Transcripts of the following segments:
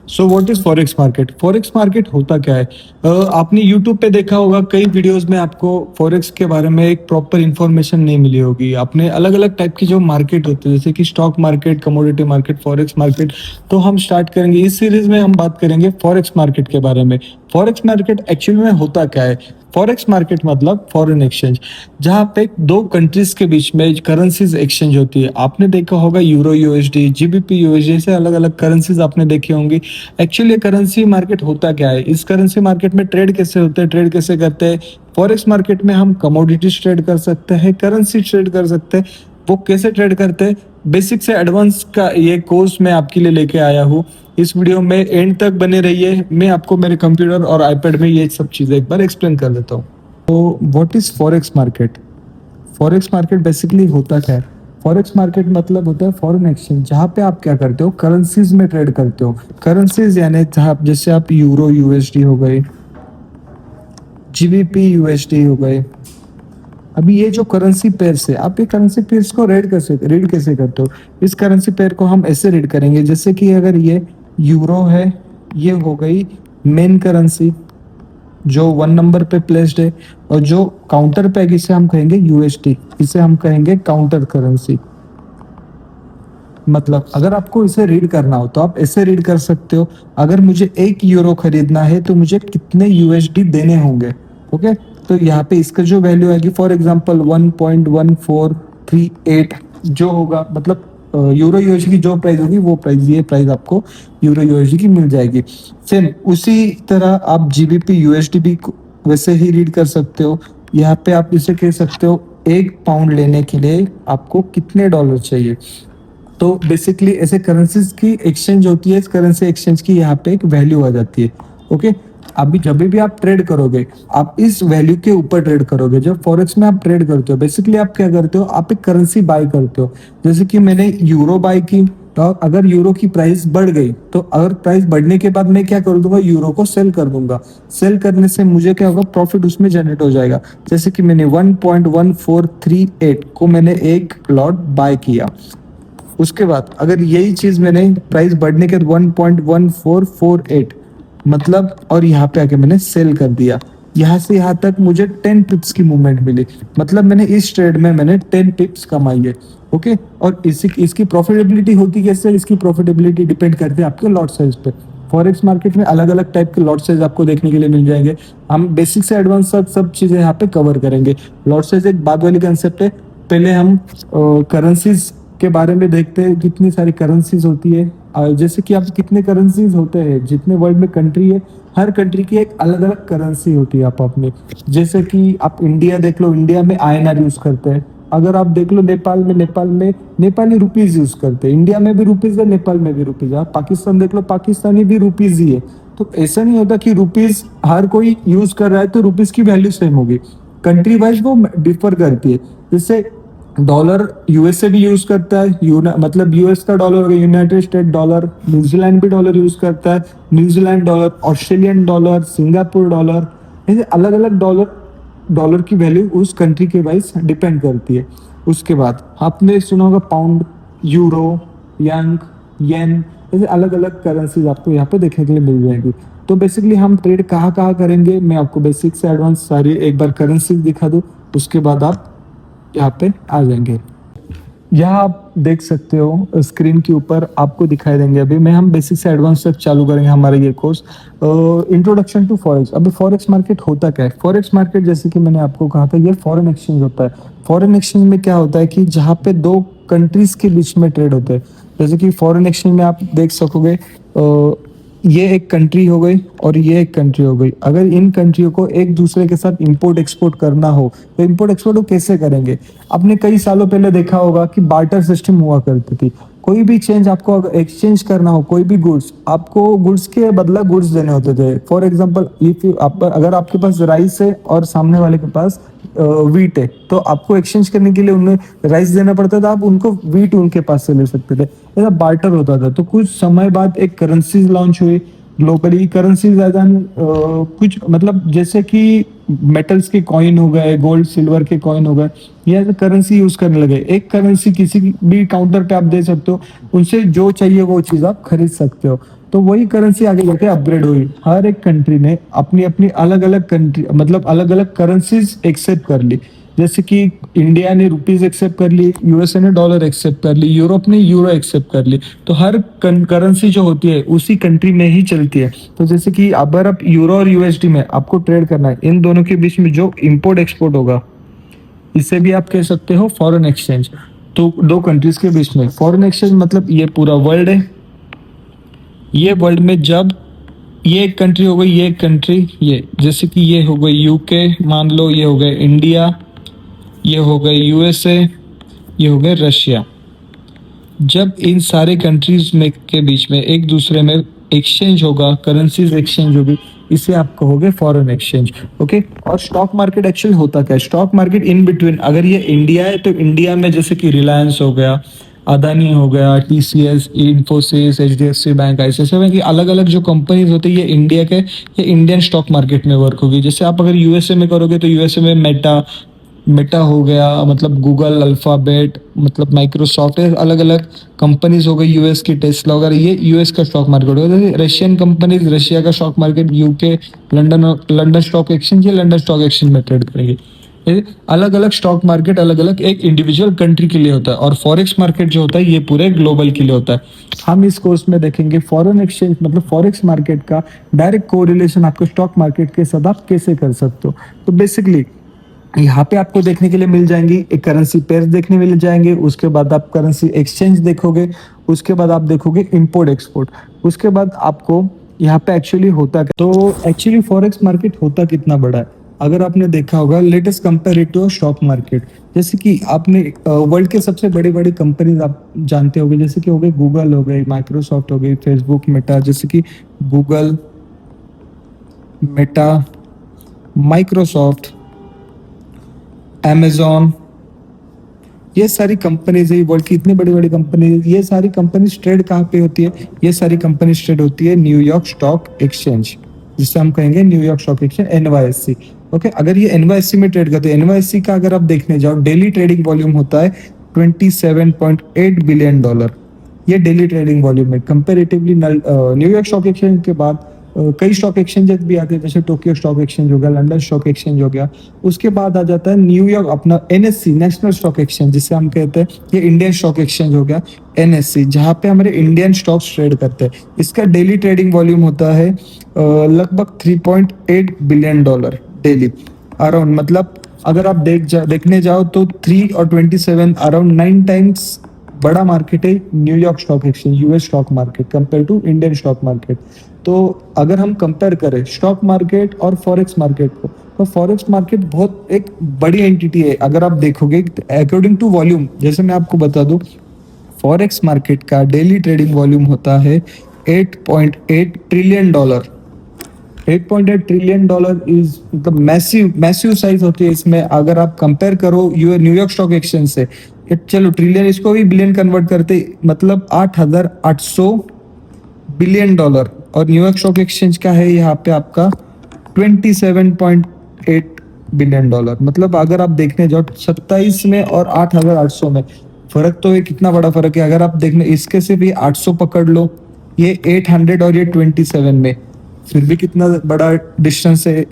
So what is forex market? Forex market होता क्या है? आपने यूट्यूब पे देखा होगा, कई वीडियोस में आपको फॉरेक्स के बारे में एक प्रॉपर इन्फॉर्मेशन नहीं मिली होगी। आपने अलग अलग टाइप की जो मार्केट होती है, जैसे कि stock market, commodity market, forex market. तो हम स्टार्ट करेंगे इस सीरीज में, हम बात करेंगे फॉरेक्स मार्केट के बारे में। फॉरेक्स मार्केट एक्चुअली में होता क्या है? फॉरेक्स मार्केट मतलब फॉरेन एक्सचेंज, जहाँ पे दो कंट्रीज के बीच में करेंसीज एक्सचेंज होती है। आपने देखा होगा यूरो यूएसडी, जीबीपी यूएसडी, ऐसे अलग अलग करेंसीज आपने देखी होंगी। एक्चुअली करेंसी मार्केट होता क्या है? इस करेंसी मार्केट में ट्रेड कैसे होते हैं, ट्रेड कैसे करते हैं? फॉरेक्स मार्केट में हम कमोडिटीज ट्रेड कर सकते हैं, करेंसी ट्रेड कर सकते हैं। वो कैसे ट्रेड करते हैं, बेसिक से एडवांस का ये कोर्स मैं आपके लिए लेके आया हूँ। इस वीडियो में एंड तक बने रहिए, मैं आपको मेरे कंप्यूटर और आईपैड में ये सब चीज़ें एक बार एक्सप्लेन कर देता हूँ। तो what is forex market? Forex market basically होता क्या है? फॉरेक्स मार्केट मतलब होता है फॉरेन एक्सचेंज, जहाँ पे आप क्या करते हो, करेंसीज में ट्रेड करते हो। करेंसीज यानी जहाँ जैसे आप यूरो यूएसडी हो गए, जीबीपी यूएसडी हो गए। अभी ये जो करेंसी पेयर्स है, आप ये करेंसी पेयर्स को रीड कैसे करते हो? इस करेंसी पेयर को हम ऐसे रीड करेंगे, जैसे कि अगर ये यूरो है, ये हो गई मेन करेंसी जो 1 नंबर पे प्लेस्ड है, और जो काउंटर पे है इसे हम कहेंगे यूएसडी, इसे हम कहेंगे काउंटर करेंसी। मतलब अगर आपको इसे रीड करना हो तो आप ऐसे रीड कर सकते हो, अगर मुझे 1 यूरो खरीदना है तो मुझे कितने यूएसडी देने होंगे। ओके, तो यहाँ पे इसका जो वैल्यू आएगी, फॉर एग्जांपल 1.1438 जो होगा, मतलब यूरो यूएसडी की जो प्राइस होगी वो प्राइस, ये प्राइस आपको यूरो यूएसडी की मिल जाएगी। सेम उसी तरह आप जीबीपी यूएसडी भी वैसे ही रीड कर सकते हो। यहाँ पे आप इसे कह सकते हो 1 पाउंड लेने के लिए आपको कितने डॉलर चाहिए। तो बेसिकली ऐसे करेंसीज की एक्सचेंज होती है, इस करेंसी एक्सचेंज की यहाँ पे एक वैल्यू आ जाती है। ओके, अभी जब भी आप ट्रेड करोगे आप इस वैल्यू के ऊपर ट्रेड करोगे। जब फॉरेक्स में आप ट्रेड करते हो, बेसिकली आप क्या करते हो, आप एक करेंसी बाय करते हो। जैसे कि मैंने यूरो बाय की, तो अगर यूरो की प्राइस बढ़ गई, तो अगर प्राइस बढ़ने के बाद मैं क्या कर दूंगा, यूरो को सेल कर दूंगा। सेल करने से मुझे क्या होगा, प्रॉफिट उसमें जनरेट हो जाएगा। जैसे कि मैंने 1.1438 को मैंने एक लॉट बाय किया, उसके बाद अगर यही चीज मैंने प्राइस बढ़ने के 1.1448 मतलब, और यहाँ पे आके मैंने सेल कर दिया, यहाँ से यहाँ तक मुझे 10 पिप्स की मूवमेंट मिली। मतलब मैंने इस ट्रेड में मैंने 10 पिप्स कमाई है। ओके, और इसकी प्रॉफिटेबिलिटी होती कैसे? इसकी प्रॉफिटेबिलिटी डिपेंड करती है आपके लॉट साइज पे। फॉरेक्स मार्केट में अलग अलग टाइप के लॉट साइज आपको देखने के लिए मिल जाएंगे। हम बेसिक से एडवांस सब चीजें यहाँ पे कवर करेंगे। लॉट साइज एक बाद वाली कंसेप्ट है। पहले हम करेंसीज के बारे में देखते हैं, कितनी सारी करेंसीज होती है। जैसे कि आप कितने करेंसीज होते हैं, जितने वर्ल्ड में कंट्री है, हर कंट्री की एक अलग अलग करेंसी होती है आप अपने। जैसे कि आप इंडिया देख लो, इंडिया में आईएनआर यूज करते हैं। अगर आप देख लो नेपाल में नेपाली रुपीज यूज करते हैं। इंडिया में भी रुपीज है, नेपाल में भी रुपीज है। आप पाकिस्तान देख लो, पाकिस्तानी भी रुपीज ही है। तो ऐसा नहीं होता कि रुपीज हर कोई यूज कर रहा है तो रुपीज की वैल्यू सेम होगी। कंट्री वाइज वो डिफर करती है। जैसे डॉलर यूएसए भी यूज करता है, मतलब यूएस का dollar, United state dollar, New Zealand भी डॉलर यूज करता है, New Zealand dollar, Australian dollar, Singapore dollar, ऐसे अलग अलग डॉलर की वैल्यू उस कंट्री के वाइज डिपेंड करती है। उसके बाद आपने सुना होगा पाउंड, यूरो, यंग, येन, ऐसे अलग अलग करेंसीज आपको यहाँ पे देखने के लिए मिल जाएंगी। तो बेसिकली हम ट्रेड कहाँ कहाँ करेंगे, मैं आपको बेसिक से एडवांस सारी एक बार करेंसी दिखा दूँ, उसके बाद आप यहाँ पे आ जाएंगे। यहाँ आप देख सकते हो स्क्रीन के ऊपर आपको दिखाई देंगे। अभी मैं हम बेसिक से एडवांस तक चालू करेंगे हमारा ये कोर्स। Introduction to forex. अभी फॉरेक्स मार्केट होता क्या है? फॉरेक्स मार्केट जैसे कि मैंने आपको कहा था, ये फॉरेन एक्सचेंज होता है। फॉरेन एक्सचेंज में क्या होता है कि जहाँ पे दो कंट्रीज के बीच में ट्रेड होते हैं। जैसे कि फॉरेन एक्सचेंज में आप देख सकोगे, ये एक कंट्री हो गई और ये एक कंट्री हो गई। अगर इन कंट्रियों को एक दूसरे के साथ इंपोर्ट एक्सपोर्ट करना हो तो इंपोर्ट एक्सपोर्ट वो कैसे करेंगे? आपने कई सालों पहले देखा होगा कि बार्टर सिस्टम हुआ करती थी। कोई भी चेंज आपको एक्सचेंज करना हो, कोई भी गुड्स, आपको गुड्स के बदला गुड्स देने होते थे। फॉर एग्जांपल अगर आपके पास राइस है और सामने वाले के पास वीट है, तो आपको एक्सचेंज करने के लिए उन्हें राइस देना पड़ता था, आप उनको वीट उनके पास से ले सकते थे। ऐसा बार्टर होता था। तो कुछ समय बाद एक करेंसीज लॉन्च हुई ग्लोबली। करेंसीज कुछ मतलब जैसे कि मेटल्स के कॉइन हो गए, गोल्ड सिल्वर के कॉइन हो गए, ये करेंसी यूज करने लगे। एक करेंसी किसी भी काउंटर पे आप दे सकते हो, उनसे जो चाहिए वो चीज आप खरीद सकते हो। तो वही करेंसी आगे जाके अपग्रेड हुई। हर एक कंट्री ने अपनी अपनी अलग अलग कंट्री मतलब अलग अलग करेंसीज एक्सेप्ट कर ली। जैसे कि इंडिया ने रुपीज एक्सेप्ट कर ली, यूएसए ने डॉलर एक्सेप्ट कर ली, यूरोप ने यूरो एक्सेप्ट कर ली। तो हर करेंसी जो होती है उसी कंट्री में ही चलती है। तो जैसे कि अगर आप यूरो और यूएसडी में आपको ट्रेड करना है, इन दोनों के बीच में जो इंपोर्ट एक्सपोर्ट होगा, इसे भी आप कह सकते हो फॉरेन एक्सचेंज। तो दो कंट्रीज के बीच में फॉरेन एक्सचेंज मतलब ये पूरा वर्ल्ड है। ये वर्ल्ड में जब ये एक कंट्री हो गई, ये एक कंट्री, ये जैसे कि ये हो गई यूके, मान लो ये हो गए इंडिया, ये हो गए यूएसए, ये हो गए रशिया। जब इन सारे कंट्रीज में के बीच में एक दूसरे में एक्सचेंज होगा, करेंसीज एक्सचेंज होगी, इसे आप कहोगे फॉरेन एक्सचेंज। ओके। और स्टॉक मार्केट एक्चुअली होता क्या है? स्टॉक मार्केट इन बिटवीन, अगर ये इंडिया है तो इंडिया में जैसे कि रिलायंस हो गया, अदानी हो गया, TCS, Infosys, HDFC bank, ICICI bank, ये अलग अलग जो कंपनीज होती है ये इंडिया के, ये इंडियन स्टॉक मार्केट में वर्क होगी। जैसे आप अगर यूएसए में करोगे तो यूएसए में मेटा मेटा हो गया, मतलब गूगल, अल्फाबेट, मतलब माइक्रोसॉफ्ट, अलग अलग कंपनीज हो गई। यूएस की टेस्ला वगैरह, ये यूएस का स्टॉक मार्केट होगा। जैसे रशियन कंपनीज, रशिया का stock market, UK, London stock exchange, ये लंदन स्टॉक एक्सचेंज में ट्रेड करेंगे। अलग अलग स्टॉक मार्केट अलग अलग एक इंडिविजुअल कंट्री के लिए होता है। और फॉरेक्स मार्केट जो होता है ये पूरे ग्लोबल के लिए होता है। हम इस कोर्स में देखेंगे फॉरेन एक्सचेंज मतलब फॉरेक्स मार्केट का डायरेक्ट कोरिलेशन आपको स्टॉक मार्केट के साथ आप कैसे कर सकते हो। तो बेसिकली यहाँ पे आपको देखने के लिए मिल जाएंगी, एक करेंसी पेयर देखने मिल जाएंगे, उसके बाद आप करेंसी एक्सचेंज देखोगे, उसके बाद आप देखोगे इंपोर्ट एक्सपोर्ट, उसके बाद आपको यहाँ पे एक्चुअली होता क्या। तो एक्चुअली फॉरेक्स मार्केट होता कितना बड़ा है अगर आपने देखा होगा, latest compare it to stock market. जैसे कि आपने वर्ल्ड के सबसे बड़ी बड़ी कंपनीज आप जानते होंगे, जैसे कि हो गए गूगल, हो गई माइक्रोसॉफ्ट, हो गई फेसबुक, मेटा। जैसे कि गूगल, मेटा, माइक्रोसॉफ्ट, अमेजॉन, ये सारी कंपनीज है वर्ल्ड की, इतनी बड़ी बड़ी कंपनीज। ये सारी कंपनीज ट्रेड कहाँ पे होती है? ये सारी कंपनीज ट्रेड होती है न्यूयॉर्क स्टॉक एक्सचेंज, जिसे हम कहेंगे न्यूयॉर्क स्टॉक एक्सचेंज, एनवाईएससी। ओके। अगर ये एनवाईएससी में ट्रेड करते हैं, एनवाईएससी का अगर आप देखने जाओ डेली ट्रेडिंग वॉल्यूम होता है 27.8 बिलियन डॉलर। ये डेली ट्रेडिंग वॉल्यूम है। कंपेरेटिवली न्यूयॉर्क स्टॉक एक्सचेंज के बाद कई स्टॉक एक्सचेंजेस भी आते हैं, जैसे टोक्यो स्टॉक एक्सचेंज हो गया, लंदन स्टॉक एक्सचेंज हो गया। उसके बाद आ जाता है न्यूयॉर्क अपना एनएससी, नेशनल स्टॉक एक्सचेंज, जिसे हम कहते हैं ये इंडियन स्टॉक एक्सचेंज हो गया, एनएससी, जहाँ पे हमारे इंडियन स्टॉक्स ट्रेड करते हैं। इसका डेली ट्रेडिंग वॉल्यूम होता है लगभग 3.8 बिलियन डॉलर डेली अराउंड। मतलब अगर आप देखने जाओ तो 3 और 27 अराउंड 9 टाइम्स बड़ा मार्केट है New York stock exchange, US stock market, compare to Indian stock market. तो अगर हम कंपेयर करें स्टॉक मार्केट और फॉरेक्स मार्केट को, तो फॉरेक्स मार्केट बहुत एक बड़ी एंटिटी है। अगर आप देखोगे अकॉर्डिंग टू वॉल्यूम, जैसे मैं आपको बता दूं, फॉरेक्स मार्केट का डेली ट्रेडिंग वॉल्यूम होता है 8.8 trillion dollar. 8.8 trillion dollar is मतलब मैसिव मैसिव साइज होती है इसमें। अगर आप कंपेयर करो न्यूयॉर्क स्टॉक एक्सचेंज से, चलो ट्रिलियन इसको भी बिलियन कन्वर्ट करते, मतलब 8,800 बिलियन डॉलर। और न्यूयॉर्क स्टॉक एक्सचेंज का है यहाँ पे आपका 27.8 बिलियन डॉलर। मतलब अगर आप देखने जाओ 27 में और 8,800 में फर्क तो है, कितना बड़ा फर्क है। अगर आप देखने इसके से भी 800 पकड़ लो, ये 800 और ये 27 में, फिर भी कितना बड़ा डिस्टेंस है।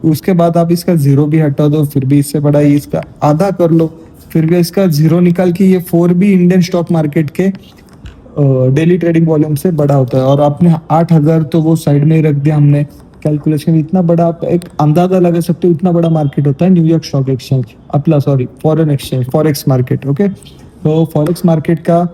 उसके बाद आप इसका जीरो भी हटा दो, फिर भी इससे बड़ा ही, इसका आधा कर लो, फिर भी इसका जीरो निकाल के ये 4 भी इंडियन स्टॉक मार्केट के डेली ट्रेडिंग वॉल्यूम से बड़ा होता है। और आपने 8,000 तो वो साइड में ही रख दिया हमने कैलकुलेशन। इतना बड़ा आप एक अंदाजा लगा सकते हो, इतना बड़ा मार्केट होता है न्यूयॉर्क स्टॉक एक्सचेंज, अपना sorry foreign exchange, forex market. Okay. तो फॉरेक्स मार्केट का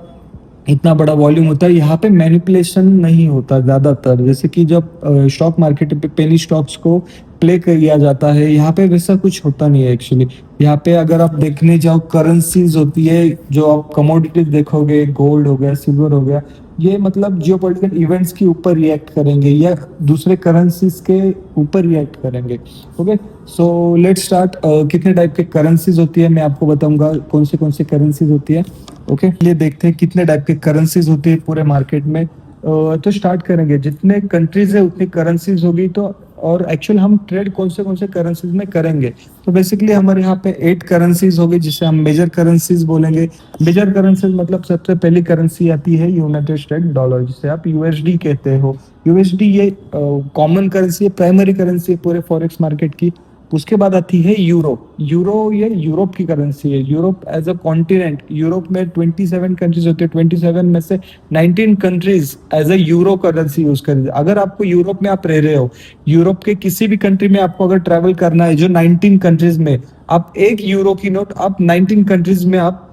इतना बड़ा वॉल्यूम होता है। यहाँ पे मैनिपुलेशन नहीं होता ज़्यादातर, जैसे कि जब स्टॉक मार्केट पे पेनी स्टॉक्स को प्ले किया जाता है, यहाँ पे वैसा कुछ होता नहीं है एक्चुअली। यहाँ पे अगर आप देखने जाओ करेंसीज होती है, जो आप कमोडिटीज देखोगे, गोल्ड हो गया, सिल्वर हो गया, ये मतलब जियोपॉलिटिकल इवेंट्स के ऊपर रिएक्ट करेंगे या दूसरे करेंसीज के ऊपर रिएक्ट करेंगे। ओके। So let's start. कितने टाइप के करेंसीज होती है मैं आपको बताऊंगा, कौन से करेंसीज होती है। ओके। ये देखते हैं कितने टाइप के करेंसीज होती है पूरे मार्केट में। तो स्टार्ट करेंगे, जितने कंट्रीज है उतनी करेंसीज होगी। तो और एक्चुअल हम ट्रेड कौन से करेंसीज में करेंगे। तो बेसिकली हमारे यहाँ पे 8 करेंसीज होगी जिसे हम मेजर करेंसीज बोलेंगे। मेजर करेंसीज मतलब सबसे पहली करेंसी आती है यूनाइटेड स्टेट डॉलर, जिसे आप यूएसडी कहते हो। यूएसडी ये कॉमन करेंसी है, प्राइमरी करेंसी है पूरे फॉरेक्स मार्केट की। उसके बाद आती है यूरो। यूरो ये यूरोप की करेंसी है। Europe as a continent, Europe में 27 कंट्रीज होते हैं, 27 में से 19 countries as a euro currency use कर रही है। अगर आपको यूरोप में आप रह रहे हो, यूरोप के किसी भी कंट्री में आपको अगर ट्रैवल करना है जो 19 कंट्रीज में, आप 1 यूरो की नोट आप 19 कंट्रीज में आप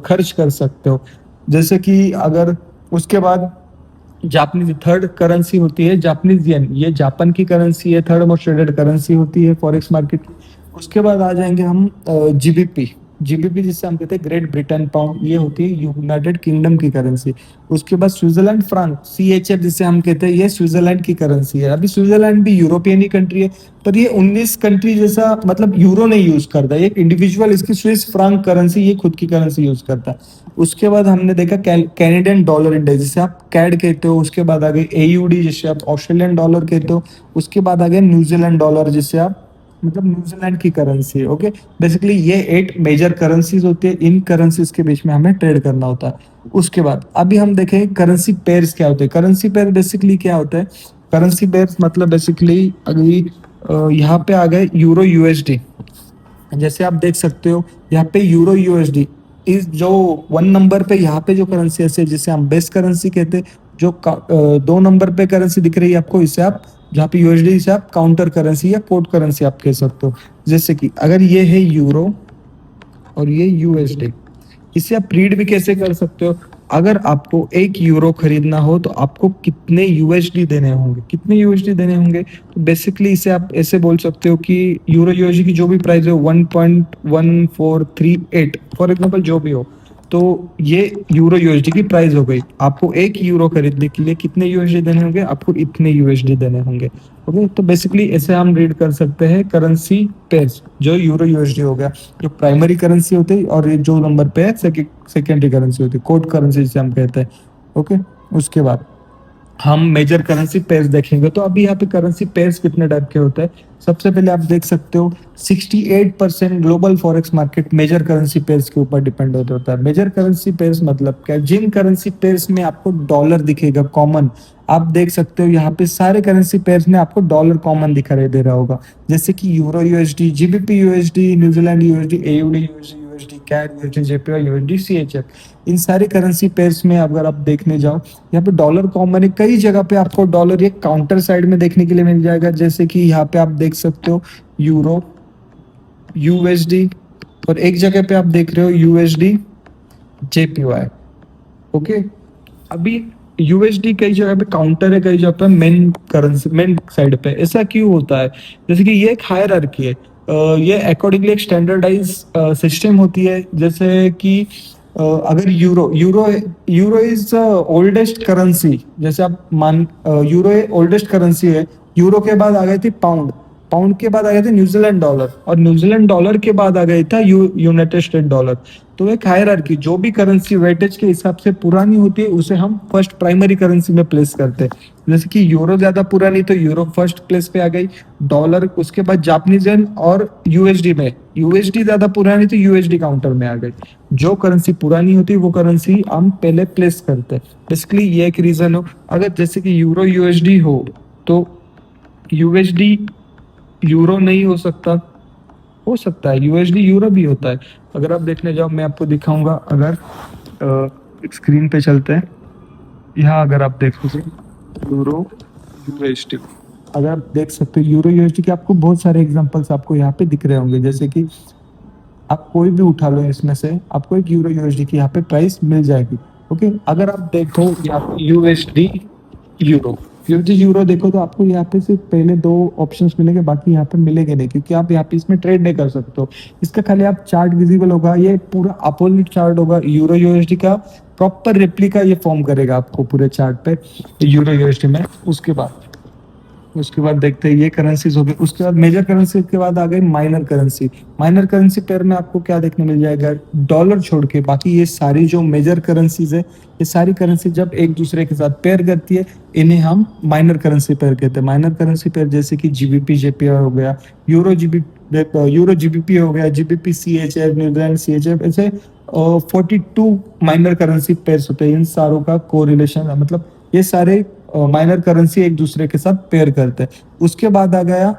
खर्च कर सकते हो। जैसे कि अगर उसके बाद जापानीज थर्ड करेंसी होती है जापानीज येन। ये जापान की करेंसी है, थर्ड मोस्ट ट्रेडेड करेंसी होती है फॉरेक्स मार्केट की। उसके बाद आ जाएंगे हम जीबीपी। जीबीपी जिससे हम कहते हैं ग्रेट ब्रिटेन पाउंड, ये होती है यूनाइटेड किंगडम की करेंसी। उसके बाद स्विट्जरलैंड फ्रांक, सीएचएफ जिसे हम कहते हैं, ये स्विट्जरलैंड की करेंसी है। अभी स्विट्जरलैंड भी यूरोपियन ही कंट्री है, पर ये 19 कंट्री जैसा मतलब यूरो नहीं यूज करता। ये इंडिविजुअल इसकी स्विस फ्रांक करेंसी, ये खुद की करेंसी यूज करता है। उसके बाद हमने देखा कैनेडियन डॉलर इंडेक्स जिसे आप कैड कहते हो। उसके बाद आ गए एयूडी जिसे आप ऑस्ट्रेलियन डॉलर कहते हो। उसके बाद आ गए न्यूजीलैंड डॉलर जिसे आप मतलब न्यूजीलैंड की करेंसी है। ओके, बेसिकली ये 8 मेजर करेंसीज होती है। इन करेंसीज के बीच में हमें ट्रेड करना होता है। उसके बाद अभी हम देखें करेंसी पेयर्स क्या होते हैं। करेंसी पेयर बेसिकली क्या होता है? करेंसी पेयर्स मतलब बेसिकली अभी यहाँ पे आ गए यूरो यूएसडी। जैसे आप देख सकते हो यहाँ पे यूरो यूएसडी इस जो 1 नंबर पे यहाँ पे जो करेंसी है जिसे हम बेस करेंसी कहते हैं। जो 2 नंबर पे करेंसी दिख रही है आपको, इसे आप जहाँ पे यूएसडी से आप काउंटर करेंसी या कोड करेंसी आप कह सकते हो। जैसे कि अगर ये है यूरो और ये यूएसडी, इसे आप रीड भी कैसे कर सकते हो? अगर आपको 1 यूरो खरीदना हो तो आपको कितने यूएसडी देने होंगे, कितने यूएसडी देने होंगे? तो बेसिकली इसे आप ऐसे बोल सकते हो कि यूरो यूएसडी की जो भी प्राइस है 1.1438 फॉर एग्जांपल जो भी हो, तो ये यूरो यूएसडी की प्राइस हो गई। आपको 1 यूरो खरीदने के लिए कितने यूएसडी देने होंगे? आपको इतने यूएसडी देने होंगे। ओके, तो बेसिकली ऐसे हम रीड कर सकते हैं करेंसी पेयर्स। जो यूरो यूएसडी हो गया जो प्राइमरी करेंसी होती है, और ये जो नंबर पे है सेकेंडरी करेंसी होती है, कोड करेंसी जिसे हम कहते हैं। ओके, उसके बाद हम मेजर करेंसी पेयर्स देखेंगे। तो अभी यहाँ पे करेंसी पेयर्स कितने टाइप के होते हैं? सबसे पहले आप देख सकते हो 68% global forex market major currency pairs के ऊपर डिपेंड होता है। मेजर करेंसी पेयर्स मतलब क्या? जिन करेंसी पेयर्स में आपको डॉलर दिखेगा कॉमन, आप देख सकते हो यहाँ पे सारे करेंसी पेयर्स में आपको डॉलर कॉमन दिखाई दे रहा होगा। जैसे कि euro USD, GBP USD, New Zealand USD, AUD USD, USD CAD USD, JPY USD, CHF, इन सारे करेंसी पेयर्स में अगर आप देखने जाओ यहाँ पे डॉलर कॉमन है। कई जगह पे आपको डॉलर ये काउंटर साइड में देखने के लिए मिल जाएगा। जैसे कि यहाँ पे आप देख सकते हो यूरो यूएसडी, और एक जगह पे आप देख रहे हो यूएसडी जेपीवाई। ओके, अभी यूएसडी कई जगह पे काउंटर है, कई जगह पे मेन करेंसी मेन साइड पे। ऐसा क्यों होता है? जैसे कि ये एक हायरार्की है, ये अकॉर्डिंगली एक स्टैंडर्डाइज सिस्टम होती है। जैसे कि अगर euro euro euro is oldest currency, जैसे आप मान यूरो ओल्डेस्ट करेंसी है। यूरो के बाद आ गई थी पाउंड, पाउंड के बाद आ गए थे न्यूजीलैंड डॉलर, और न्यूजीलैंड डॉलर के बाद आ गया था यूनाइटेड स्टेट डॉलर। तो एक हायरार्की, जो भी करेंसी वेटेज के हिसाब से पुरानी होती है उसे हम फर्स्ट प्राइमरी करेंसी में प्लेस करते हैं। जैसे कि यूरो ज्यादा पुरानी तो यूरो फर्स्ट प्लेस पे आ गई, डॉलर उसके बाद जापानीज येन, और यूएसडी में यूएसडी ज्यादा पुरानी तो यूएसडी काउंटर में आ गई। जो करेंसी पुरानी होती है वो करेंसी हम पहले प्लेस करते हैं। बेसिकली ये एक रीजन हो। अगर जैसे कि यूरो यूएसडी हो तो यूएसडी यूरो नहीं हो सकता है यूएसडी यूरो भी होता है। अगर आप देखने जाओ मैं आपको दिखाऊंगा। अगर स्क्रीन पे चलते हैं, यहाँ अगर आप देखोगे यूरो यूएसडी, अगर आप देख सकते हो यूरो यूएसडी के आपको बहुत सारे एग्जांपल्स आपको यहाँ पे दिख रहे होंगे। जैसे कि आप कोई भी उठा लो इसमें से, आपको एक यूरो यूएसडी की यहाँ पे प्राइस मिल जाएगी। ओके, अगर आप देखो यहाँ पे यूएसडी यूरो, यूएसडी यूरो देखो तो आपको यहाँ पे सिर्फ पहले 2 ऑप्शंस मिलेंगे, बाकी यहाँ पे मिलेंगे नहीं, क्योंकि आप यहाँ पे इसमें ट्रेड नहीं कर सकते हो। इसका खाली आप चार्ट विजिबल होगा, ये पूरा अपोजिट चार्ट होगा यूरो यूएसडी का, प्रॉपर रेप्लिका ये फॉर्म करेगा आपको पूरे चार्ट पे यूरो यूएसडी में। उसके बाद उसके बाद देखते हैं ये करेंसीज हो गई। उसके बाद मेजर करेंसी के बाद आ गई minor currency. Minor currency pair में आपको क्या देखने मिल जाएगा, डॉलर छोड़ के बाकी ये सारी जो मेजर करेंसीज है, ये सारी करेंसी जब एक दूसरे के साथ पेयर करती है, इन्हें हम माइनर करेंसी पेयर कहते हैं। माइनर करेंसी पेयर जैसे कि जीबीपी जेपीआर हो गया, यूरो जीबीपी हो गया, जीबीपी सीएचएफ, न्यूजीलैंड सीएचएफ, ऐसे 42 माइनर करेंसी पेयर्स होते हैं। इन सारों का कोरिलेशन मतलब ये सारे माइनर करेंसी एक दूसरे के साथ पेयर करते हैं। उसके बाद आ गया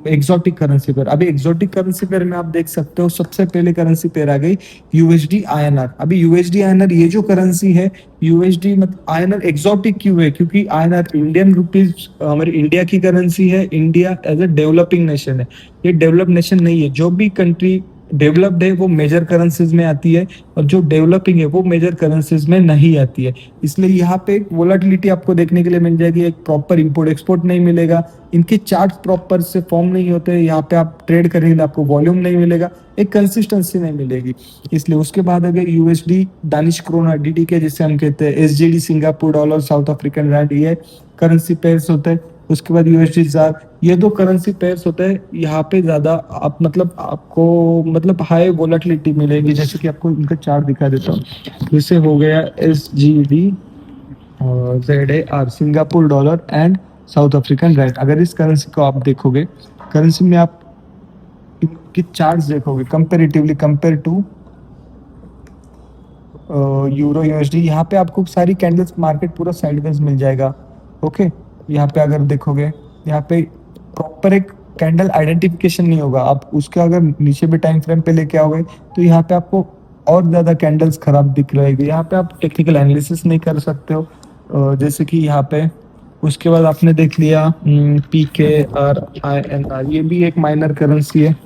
एक्सोटिक करेंसी पेयर। अभी एक्सोटिक करेंसी पेयर में आप देख सकते हो सबसे पहले करेंसी पेयर आ गई यूएसडी आईएनआर। अभी यूएसडी आईएनआर ये जो करेंसी है, यूएसडी मतलब आईएनआर एक्सोटिक क्यों है, क्योंकि आईएनआर इंडियन रुपीज हमारी इंडिया की करेंसी है। India as a developing nation है, ये डेवलप नेशन नहीं है। जो भी कंट्री डेवलप्ड है वो मेजर करेंसीज में आती है, और जो डेवलपिंग है वो मेजर करेंसीज में नहीं आती है। इसलिए यहाँ पे एक वोलाटिलिटी आपको देखने के लिए मिल जाएगी, एक प्रॉपर इंपोर्ट एक्सपोर्ट नहीं मिलेगा, इनके चार्ट प्रॉपर से फॉर्म नहीं होते, यहाँ पे आप ट्रेड करेंगे आपको वॉल्यूम नहीं मिलेगा, एक कंसिस्टेंसी नहीं मिलेगी। इसलिए उसके बाद अगर यूएसडी दानिश क्रोना डीडीके जिसे हम कहते हैं, SGD Singapore dollar, South African rand, ये करेंसी पेयर्स होते हैं। उसके बाद यूएसडी जार, ये दो करेंसी पेयर्स होते हैं। यहाँ पे ज्यादा आप मतलब आपको मतलब हाई वोलेटिलिटी मिलेगी, जैसे कि आपको इनका चार्ट दिखा देता हूँ। जैसे हो गया SGD और ZAR Singapore dollar and South African rand. अगर इस करेंसी को आप देखोगे, करेंसी में आप इनकी चार्ट्स देखोगे comparatively compare to euro USD, यहाँ पे आपको सारी कैंडल्स मार्केट पूरा साइडवेज मिल जाएगा। ओके, यहाँ पे अगर देखोगे, यहाँ पे प्रॉपर एक कैंडल आइडेंटिफिकेशन नहीं होगा। आप उसके अगर नीचे भी टाइम फ्रेम पे लेके आओगे तो यहाँ पे आपको और ज्यादा कैंडल्स खराब दिख रहेगी। यहाँ पे आप टेक्निकल एनालिसिस नहीं कर सकते हो, जैसे कि यहाँ पे। उसके बाद आपने देख लिया PKRINR, ये भी एक माइनर करेंसी है।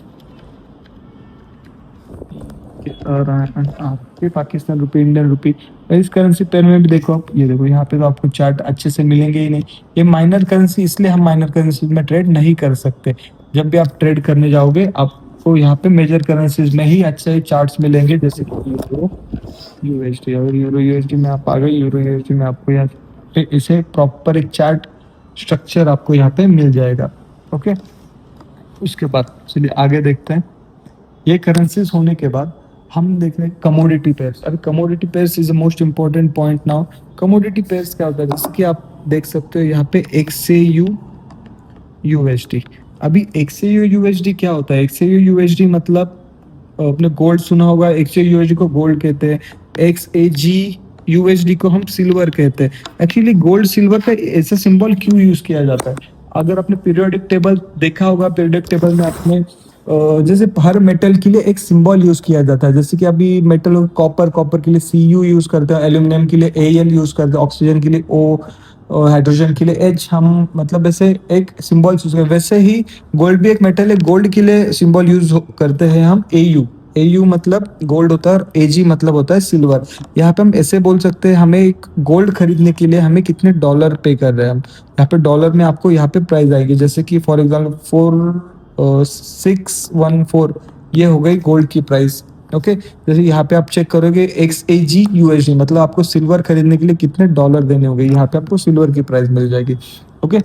के पाकिस्तान रुपए, इंडियन रुपी। इस करेंसी पेयर में भी देखो आप, ये देखो यहाँ पे तो आपको चार्ट अच्छे से मिलेंगे ही नहीं। ये माइनर करेंसी, इसलिए हम माइनर करेंसी में ट्रेड नहीं कर सकते। जब भी आप ट्रेड करने जाओगे आपको यहाँ पे मेजर करेंसीज में ही अच्छे चार्ट्स मिलेंगे, जैसे कि यूरो यूएसडी। अगर यूरो यूएसडी में आप आ गए, यूरो यूएसडी में आपको यहाँ पे इसे प्रॉपर एक चार्ट स्ट्रक्चर आपको यहाँ पे मिल जाएगा। ओके, उसके बाद चलिए आगे देखते हैं। ये करेंसीज होने के बाद हम देख रहे हैं कमोडिटी पेयर्स। अभी commodity pairs is the most important point now. Commodity pairs क्या होता है, जैसे कि आप देख सकते हो यहाँ पे XAU USD। अभी XAU USD क्या होता है, XAU USD मतलब आपने गोल्ड सुना होगा, XAU USD को गोल्ड कहते हैं, XAG USD को हम सिल्वर कहते हैं। एक्चुअली गोल्ड सिल्वर का ऐसा सिंबल क्यों यूज किया जाता है, अगर आपने पीरियोडिक टेबल देखा होगा, पीरियोडिक टेबल में आपने जैसे हर मेटल के लिए एक सिंबल यूज किया जाता है। जैसे कि अभी मेटल कॉपर, कॉपर के लिए Cu यूज करते हैं, एल्यूमिनियम के लिए Al यूज करते हैं, ऑक्सीजन के लिए O, हाइड्रोजन के लिए H। हम मतलब ऐसे एक सिंबल यूज करते हैं। वैसे ही गोल्ड भी एक मेटल है, गोल्ड के लिए सिंबल यूज करते हैं हम AU मतलब गोल्ड होता है, और AG मतलब होता है सिल्वर। यहाँ पे हम ऐसे बोल सकते हैं, हमें एक गोल्ड खरीदने के लिए हमें कितने डॉलर पे कर रहे हैं हम। यहाँ पे डॉलर में आपको यहाँ पे प्राइस आएगी, जैसे कि फॉर एग्जाम्पल 614, ये हो गई गोल्ड की प्राइस। ओके, जैसे यहाँ पे आप चेक करोगे XAG USD मतलब आपको सिल्वर खरीदने के लिए कितने डॉलर देने होंगे, यहाँ पे आपको सिल्वर की प्राइस मिल जाएगी। ओके,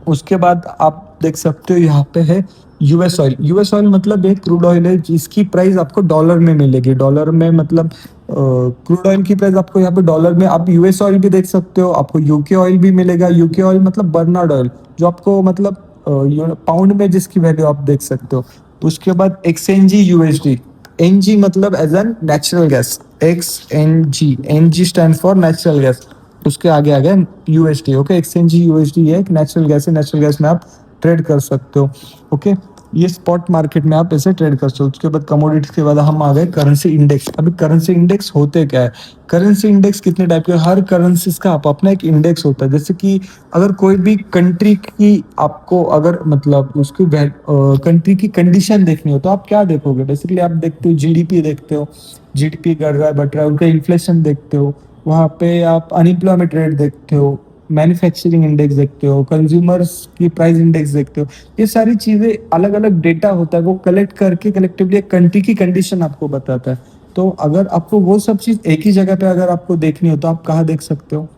उसके बाद आप देख सकते हो यहाँ पे है यूएस ऑयल। यूएस ऑयल मतलब एक क्रूड ऑयल है जिसकी प्राइस आपको डॉलर में मिलेगी। डॉलर में मतलब क्रूड ऑयल की प्राइस आपको यहाँ पे डॉलर में। आप यूएस ऑयल भी देख सकते हो, आपको यूके ऑयल भी मिलेगा। यूके ऑयल मतलब बर्नार्ड ऑयल, जो आपको मतलब पाउंड में जिसकी वैल्यू आप देख सकते हो। उसके बाद XNG USD, NG मतलब as an natural gas, NG stand for natural gas. उसके आगे आ गया USD। ओके, XNG USD ये एक नेचुरल गैस है, नेचुरल गैस में आप ट्रेड कर सकते हो। ओके, ये स्पॉट मार्केट में आप ऐसे ट्रेड कर सकते हो। उसके बाद कमोडिटीज के बाद हम आ गए करेंसी इंडेक्स। अभी करेंसी इंडेक्स होते क्या है, करेंसी इंडेक्स कितने टाइप के, हर करेंसीज का आप अपना एक इंडेक्स होता है। जैसे कि अगर कोई भी कंट्री की आपको अगर मतलब उसकी कंट्री की कंडीशन देखनी हो तो आप क्या देखोगे, बेसिकली आप देखते हो जीडीपी देखते हो, जीडीपी बढ़ रहा है बढ़ रहा है, उनका इन्फ्लेशन देखते हो, वहाँ पे आप अनएम्प्लॉयमेंट रेट देखते हो, मैन्युफैक्चरिंग इंडेक्स देखते हो, कंज्यूमर्स की प्राइस इंडेक्स देखते हो। ये सारी चीजें अलग अलग डेटा होता है, वो कलेक्ट करके कलेक्टिवली एक कंट्री की कंडीशन आपको बताता है। तो अगर आपको वो सब चीज एक ही जगह पे अगर आपको देखनी हो तो आप कहाँ देख सकते हो,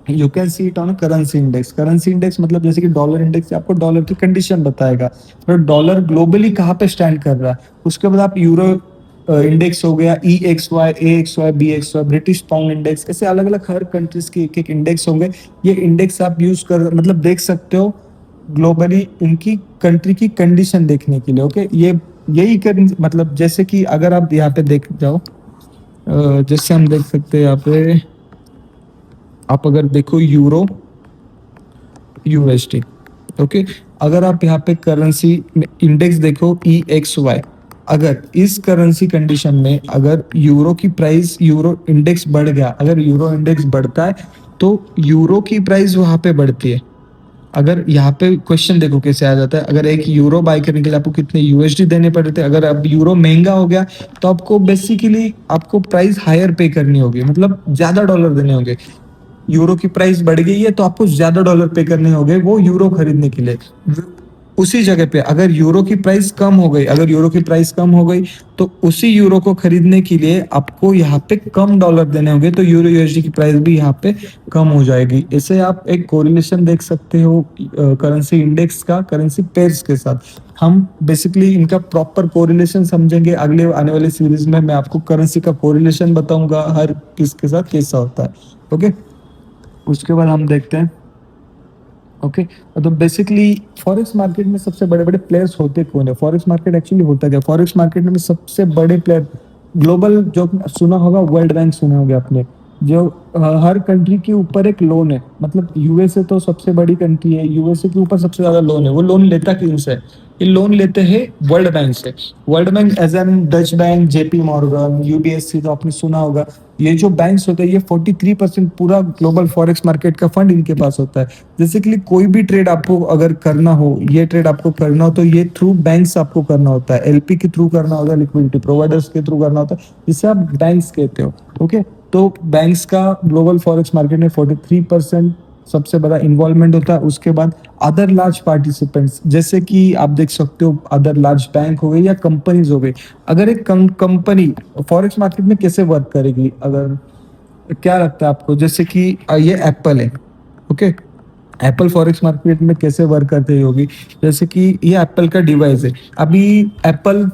you can see it on currency index. Currency index मतलब जैसे कि डॉलर इंडेक्स आपको डॉलर की कंडीशन बताएगा, तो डॉलर ग्लोबली कहाँ पे स्टैंड कर रहा है। उसके बाद आप यूरो इंडेक्स हो गया, E X Y, A X Y, B X Y, British pound index, ऐसे अलग अलग हर कंट्रीज के एक एक इंडेक्स होंगे। ये इंडेक्स आप यूज कर मतलब देख सकते हो ग्लोबली उनकी कंट्री की कंडीशन देखने के लिए। ओके, ये यही कर मतलब जैसे कि अगर आप यहाँ पे देख जाओ, जैसे हम देख सकते हैं यहाँ पे, आप अगर देखो यूरो यूएसडी। ओके, अगर आप यहाँ पे करेंसी इंडेक्स देखो ई एक्स वाई, अगर इस करेंसी कंडीशन में अगर यूरो की प्राइस, यूरो इंडेक्स बढ़ गया, अगर यूरो इंडेक्स बढ़ता है तो यूरो की प्राइस वहां पे बढ़ती है। अगर यहाँ पे क्वेश्चन देखो कैसे आ जाता है, अगर एक यूरो बाय करने के लिए आपको कितने यूएसडी देने पड़े थे, अगर अब यूरो महंगा हो गया तो आपको बेसिकली आपको प्राइस हायर पे करनी होगी, मतलब ज्यादा डॉलर देने होंगे। यूरो की प्राइस बढ़ गई है तो आपको ज्यादा डॉलर पे करने होंगे वो यूरो खरीदने के लिए। उसी जगह पे अगर यूरो की प्राइस कम हो गई, अगर यूरो की प्राइस कम हो गई तो उसी यूरो को खरीदने के लिए आपको यहाँ पे कम डॉलर देने होंगे, तो यूरो यूएसडी की प्राइस भी यहाँ पे कम हो जाएगी। ऐसे आप एक कोरिलेशन देख सकते हो करेंसी इंडेक्स का करेंसी पेयर्स के साथ। हम बेसिकली इनका प्रॉपर कोरिलेशन समझेंगे अगले आने वाले सीरीज में। मैं आपको करेंसी का कोरिलेशन बताऊंगा हर किसके साथ कैसा होता है। ओके, उसके बाद हम देखते हैं। ओके, तो बेसिकली फॉरेक्स मार्केट में सबसे बड़े बड़े प्लेयर्स होते कौन है। फॉरेक्स मार्केट एक्चुअली होता क्या, फॉरेक्स मार्केट में सबसे बड़े प्लेयर ग्लोबल, जो सुना होगा वर्ल्ड बैंक सुना होगा आपने, जो हर कंट्री के ऊपर एक लोन है। मतलब यूएसए तो सबसे बड़ी कंट्री है, यूएसए के ऊपर सबसे ज्यादा लोन है। वो लोन लेता किन से, ये लोन लेते हैं वर्ल्ड बैंक से। World Bank as an Dutch bank, JP Morgan, UBSC तो आपने सुना होगा। ये जो बैंक्स होते हैं ये 43% पूरा ग्लोबल फॉरेक्स मार्केट का फंड इनके पास होता है। जैसे कि कोई भी ट्रेड आपको अगर करना हो, ये ट्रेड आपको करना हो तो ये थ्रू बैंक्स आपको करना होता है, एलपी के थ्रू करना होता है, लिक्विडिटी प्रोवाइडर्स के थ्रू करना होता है, जिसे आप बैंक्स कहते हो। ओके, तो बैंक्स का ग्लोबल फॉरेक्स मार्केट में 43% सबसे बड़ा इन्वॉल्वमेंट होता है। उसके बाद अदर लार्ज पार्टिसिपेंट्स, जैसे कि आप देख सकते हो अदर लार्ज बैंक हो गए या कंपनीज हो गई। अगर एक कंपनी फॉरेक्स मार्केट में कैसे वर्क करेगी, अगर क्या लगता है आपको, जैसे कि ये एप्पल है। ओके, एप्पल फॉरेक्स मार्केट में कैसे वर्क करती होगी, जैसे कि ये एप्पल का डिवाइस है। अभी एप्पल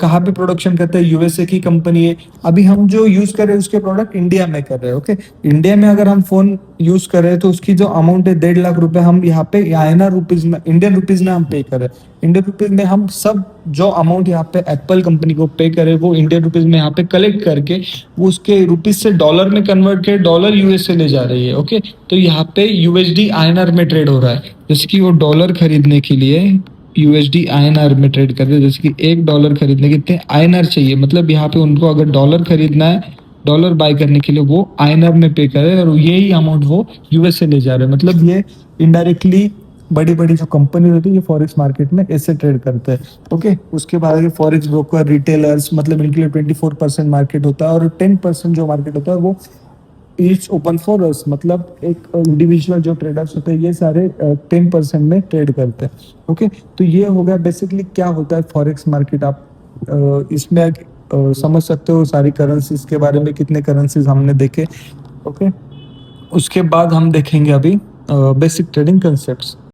कहाँ पे प्रोडक्शन करता है, यूएसए की कंपनी है। अभी हम जो यूज कर रहे हैं उसके प्रोडक्ट इंडिया में कर रहे हैं। ओके, इंडिया में अगर हम फोन यूज कर रहे हैं तो उसकी जो अमाउंट है 1.5 लाख रुपए हम यहाँ पे आईएनआर रुपीज में, इंडियन रुपीज में हम पे कर रहे हैं। इंडियन रुपीज में हम सब जो अमाउंट यहाँ पे एप्पल कंपनी को पे करे वो इंडियन रुपीज में यहाँ पे कलेक्ट करके वो उसके रुपीज से डॉलर में कन्वर्ट कर डॉलर यूएसए ले जा रही है। ओके, तो यहाँ पे यूएसडी आईएनआर में ट्रेड हो रहा है। जैसे कि वो डॉलर खरीदने के लिए यूएसडी आईएनआर में ट्रेड कर रहे हैं। जैसे कि $1 खरीदने के कितने आईएनआर चाहिए, मतलब यहाँ पे उनको अगर डॉलर खरीदना है, डॉलर बाय करने के लिए वो आईएनआर में पे करे और यही अमाउंट वो यूएसए ले जा रहे हैं। मतलब ये इनडायरेक्टली बड़ी बड़ी जो कंपनी होती है ये फॉरेक्स मार्केट में ऐसे ट्रेड करते हैं। ओके, उसके बाद आगे फॉरेक्स ब्रोकर, रिटेलर्स, मतलब इनके लिए 24% मार्केट होता है और 10% जो मार्केट होता है वो ईच ओपन फॉर अस, मतलब एक इंडिविजुअल जो ट्रेडर्स होते हैं ये सारे 10% में ट्रेड करते हैं। ओके, तो ये हो गया बेसिकली क्या होता है फॉरेक्स मार्केट। आप इसमें समझ सकते हो सारी करेंसीज के बारे में, कितने करेंसीज हमने देखे। ओके, उसके बाद हम देखेंगे अभी बेसिक ट्रेडिंग कंसेप्ट्स।